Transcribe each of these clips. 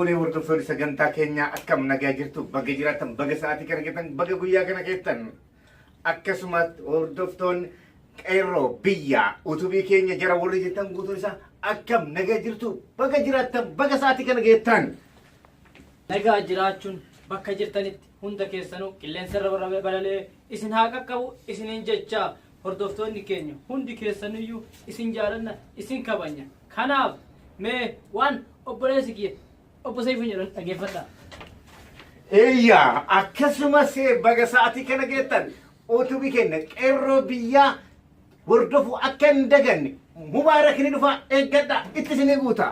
fuunee hordoftoonni sagantaa keenyaa akkam nagaa jirtu baga jiraatan baga sa'aatii kana geettan baga guyyaa kana geettan akkasumas hordoftoonni qeerroo biyyaa utubii keenya jara warri jettan guutuun isaa akkam nagaa jirtu baga jiraatan baga sa'aatii kana geettan. Nagaa jiraachuun bakka jirtanitti hunda keessanuu qilleensa irra warra balalee isin haa qaqqabu isiniin jechaa hordoftoonni keenya hundi keessanuyyuu isin jaalanna isin kabanya kanaaf mee waan obboleessi kiyya obbo Seifuu jedhan dhageeffadhaa. Eeyyaa akkasumas baga sa'aatii kana geettan utubii keenya qeerroo biyyaa hordofu akka hin daganne mubaarakni dhufa eeggadha itti isin guuta.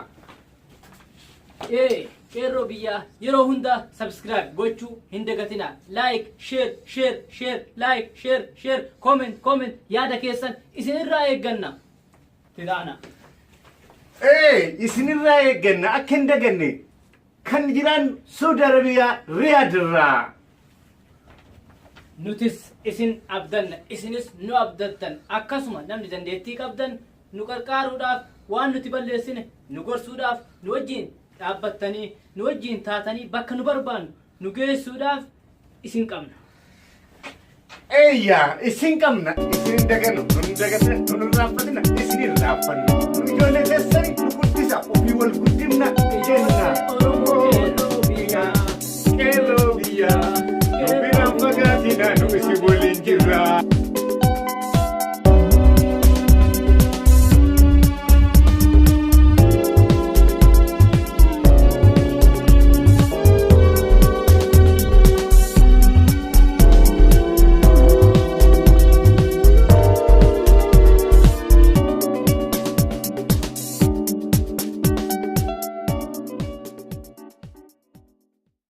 Qeerroo biyyaa yeroo hunda subscribe gochuu hin dagatinaa. Like, share, like, share, comment yaada keessan isinirraa eegganna. Tidaana. Isinirraa eegganna akka hin daganne kan jiran Saudi Arabiyaa Riyaadurraa. Nutis isin abdanna isinis nu abdattan akkasuma namni dandeettii qabdan nu qarqaaruudhaaf waan nuti balleessine nu gorsuudhaaf nu wajjin dhaabbattanii nu wajjin taatanii bakka nu barbaannu nu geessuudhaaf isin qabna. Eeyyaa isin qabna isin daganu nun dagatna nun raaffatina isin raaffanna ijoollee keessanii nu guddisa ofii wal guddimna jenna.